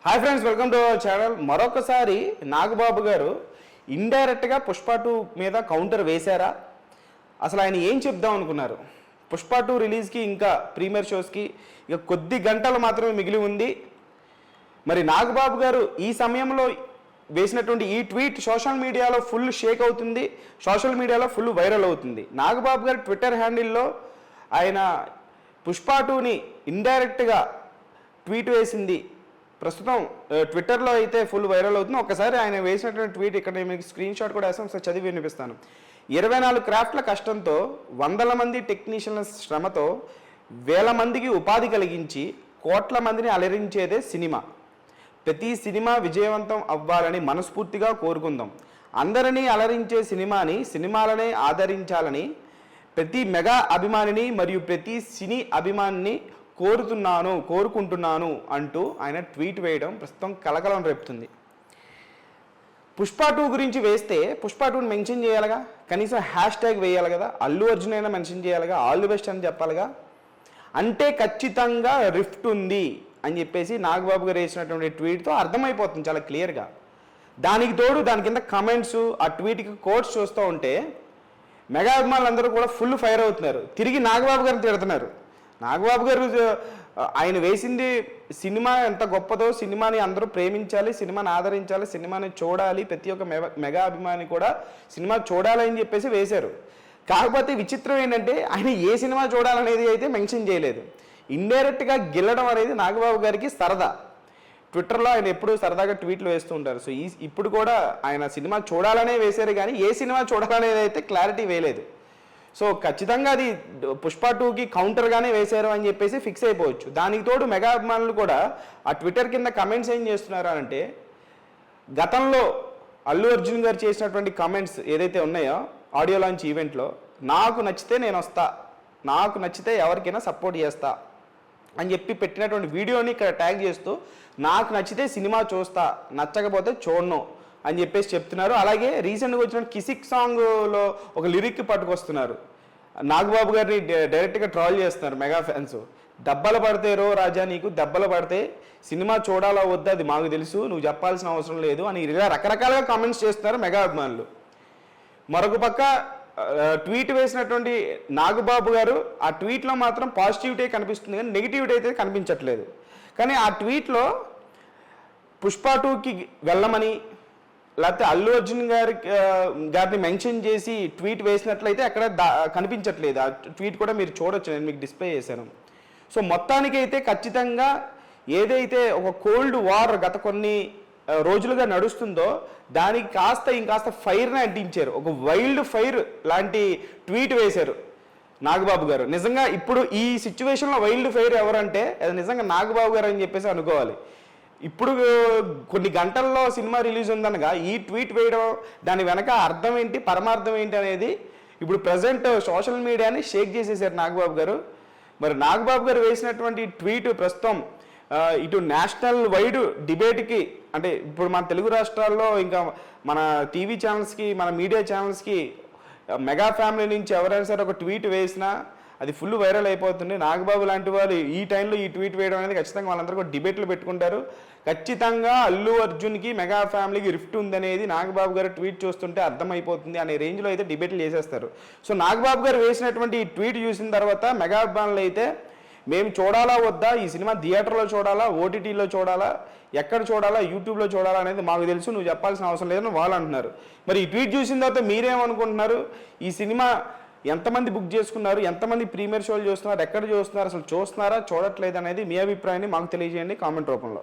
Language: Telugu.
Hi friends, welcome to our channel. మరొకసారి నాగబాబు గారు ఇండైరెక్ట్గా పుష్ప 2 మీద కౌంటర్ వేశారా? అసలు ఆయన ఏం చెప్దాం అనుకున్నారు? పుష్ప 2 రిలీజ్కి ఇంకా ప్రీమియర్ షోస్కి ఇక కొద్ది గంటలు మాత్రమే మిగిలి ఉంది. మరి నాగబాబు గారు ఈ సమయంలో వేసినటువంటి ఈ ట్వీట్ సోషల్ మీడియాలో ఫుల్ షేక్ అవుతుంది, సోషల్ మీడియాలో ఫుల్ వైరల్ అవుతుంది. నాగబాబు గారు ట్విట్టర్ హ్యాండిల్లో ఆయన పుష్ప 2ని ఇండైరెక్ట్గా ట్వీట్ వేసింది ప్రస్తుతం ట్విట్టర్లో అయితే ఫుల్ వైరల్ అవుతుంది. ఒకసారి ఆయన వేసినటువంటి ట్వీట్ ఇక్కడ మీకు స్క్రీన్ షాట్ కూడా వేస్తాం, ఒకసారి చదివి వినిపిస్తాను. 24 క్రాఫ్ట్ల కష్టంతో, వందల మంది టెక్నీషియన్ల శ్రమతో వేల మందికి ఉపాధి కలిగించి కోట్ల మందిని అలరించేదే సినిమా. ప్రతి సినిమా విజయవంతం అవ్వాలని మనస్ఫూర్తిగా కోరుకుందాం. అందరినీ అలరించే సినిమాలనే ఆదరించాలని ప్రతి మెగా అభిమానిని మరియు ప్రతి సినీ అభిమానిని కోరుకుంటున్నాను అంటూ ఆయన ట్వీట్ వేయడం ప్రస్తుతం కలకలం రేపుతుంది. పుష్ప 2 గురించి వేస్తే పుష్ప 2ని మెన్షన్ చేయాలిగా, కనీసం హ్యాష్ ట్యాగ్ వేయాలి కదా, అల్లు అర్జున్ అయినా మెన్షన్ చేయాలిగా, ఆల్ ది బెస్ట్ అని చెప్పాలిగా. అంటే ఖచ్చితంగా రిఫ్ట్ ఉంది అని చెప్పేసి నాగబాబు గారు వేసినటువంటి ట్వీట్తో అర్థమైపోతుంది చాలా క్లియర్గా. దానికి తోడు దాని కింద కమెంట్స్, ఆ ట్వీట్కి కోట్స్ చూస్తూ ఉంటే మెగా అభిమానులందరూ కూడా ఫుల్ ఫైర్ అవుతున్నారు, తిరిగి నాగబాబు గారిని తిడుతున్నారు. నాగబాబు గారు ఆయన వేసింది సినిమా ఎంత గొప్పదో, సినిమాని అందరూ ప్రేమించాలి, సినిమాని ఆదరించాలి, సినిమాని చూడాలి, ప్రతి ఒక్క మెగా అభిమాని కూడా సినిమా చూడాలి అని చెప్పేసి వేశారు. కాకపోతే విచిత్రం ఏంటంటే ఆయన ఏ సినిమా చూడాలనేది అయితే మెన్షన్ చేయలేదు. ఇండైరెక్ట్గా గెలడం అనేది నాగబాబు గారికి సరదా. ట్విట్టర్లో ఆయన ఎప్పుడూ సరదాగా ట్వీట్లు వేస్తూ ఉంటారు. సో ఇప్పుడు కూడా ఆయన సినిమా చూడాలనే వేశారు, కానీ ఏ సినిమా చూడాలనేది అయితే క్లారిటీ వేయలేదు. సో ఖచ్చితంగా అది పుష్ప 2కి కౌంటర్గానే వేశారు అని చెప్పేసి ఫిక్స్ అయిపోవచ్చు. దానికి తోడు మెగా అభిమానులు కూడా ఆ ట్విట్టర్ కింద కమెంట్స్ ఏం చేస్తున్నారు అంటే, గతంలో అల్లు అర్జున్ గారు చేసినటువంటి కమెంట్స్ ఏదైతే ఉన్నాయో ఆడియో లాంచ్ ఈవెంట్లో, నాకు నచ్చితే నేను వస్తా, నాకు నచ్చితే ఎవరికైనా సపోర్ట్ చేస్తా అని చెప్పి పెట్టినటువంటి వీడియోని ఇక్కడ ట్యాగ్ చేస్తూ, నాకు నచ్చితే సినిమా చూస్తా, నచ్చకపోతే చూడను అని చెప్పేసి చెప్తున్నారు. అలాగే రీసెంట్గా వచ్చిన కిసిక్ సాంగ్లో ఒక లిరిక్ పట్టుకొస్తున్నారు, నాగబాబు గారిని డైరెక్ట్గా ట్రాల్ చేస్తున్నారు మెగా ఫ్యాన్స్. దెబ్బలు పడితే రో రాజా, నీకు దెబ్బలు పడితే సినిమా చూడాలా వద్దా అది మాకు తెలుసు, నువ్వు చెప్పాల్సిన అవసరం లేదు అని ఇలా రకరకాలుగా కామెంట్స్ చేస్తున్నారు మెగా అభిమానులు. మరొక పక్క ట్వీట్ వేసినటువంటి నాగబాబు గారు ఆ ట్వీట్లో మాత్రం పాజిటివిటీ కనిపిస్తుంది, కానీ నెగిటివిటీ అయితే కనిపించట్లేదు. కానీ ఆ ట్వీట్లో పుష్ప 2కి వెళ్ళమని, లేకపోతే అల్లు అర్జున్ గారిని మెన్షన్ చేసి ట్వీట్ వేసినట్లయితే అక్కడ కనిపించట్లేదు. ఆ ట్వీట్ కూడా మీరు చూడొచ్చు, నేను మీకు డిస్ప్లే చేశాను. సో మొత్తానికైతే ఖచ్చితంగా ఏదైతే ఒక కోల్డ్ వార్ గత కొన్ని రోజులుగా నడుస్తుందో దానికి ఇంకాస్త ఫైర్ని అంటించారు. ఒక వైల్డ్ ఫైర్ లాంటి ట్వీట్ వేశారు నాగబాబు గారు. నిజంగా ఇప్పుడు ఈ సిచ్యువేషన్లో వైల్డ్ ఫైర్ ఎవరంటే అది నిజంగా నాగబాబు గారు అని చెప్పేసి అనుకోవాలి. ఇప్పుడు కొన్ని గంటల్లో సినిమా రిలీజ్ ఉందనగా ఈ ట్వీట్ వేయడం, దాని వెనక అర్థం ఏంటి, పరమార్థం ఏంటి అనేది ఇప్పుడు ప్రజెంట్ సోషల్ మీడియాని షేక్ చేసేసారు నాగబాబు గారు. మరి నాగబాబు గారు వేసినటువంటి ట్వీట్ ప్రస్తుతం ఇటు నేషనల్ వైడ్ డిబేట్కి, అంటే ఇప్పుడు మన తెలుగు రాష్ట్రాల్లో ఇంకా మన టీవీ ఛానల్స్కి, మన మీడియా ఛానల్స్కి మెగా ఫ్యామిలీ నుంచి ఎవరైనా సరే ఒక ట్వీట్ వేసినా అది ఫుల్ వైరల్ అయిపోతుంది. నాగబాబు లాంటి వాళ్ళు ఈ టైంలో ఈ ట్వీట్ వేయడం అనేది ఖచ్చితంగా వాళ్ళందరూ కూడా డిబేట్లు పెట్టుకుంటారు. ఖచ్చితంగా అల్లు అర్జున్కి మెగా ఫ్యామిలీకి రిఫ్ట్ ఉందనేది నాగబాబు గారు ట్వీట్ చూస్తుంటే అర్థమైపోతుంది అనే రేంజ్లో అయితే డిబేట్లు చేసేస్తారు. సో నాగబాబు గారు వేసినటువంటి ఈ ట్వీట్ చూసిన తర్వాత మెగా అభిమానులు అయితే మేము చూడాలా వద్దా, ఈ సినిమా థియేటర్లో చూడాలా, ఓటీటీలో చూడాలా, ఎక్కడ చూడాలా, యూట్యూబ్లో చూడాలా అనేది మాకు తెలుసు, నువ్వు చెప్పాల్సిన అవసరం లేదని వాళ్ళు అంటున్నారు. మరి ఈ ట్వీట్ చూసిన తర్వాత మీరేమనుకుంటున్నారు? ఈ సినిమా ఎంతమంది బుక్ చేసుకున్నారు, ఎంతమంది ప్రీమియర్ షోలు చూస్తున్నారు, ఎక్కడ చూస్తున్నారు, అసలు చూస్తున్నారా చూడట్లేదు అనేది మీ అభిప్రాయాన్ని మాకు తెలియజేయండి కామెంట్ రూపంలో.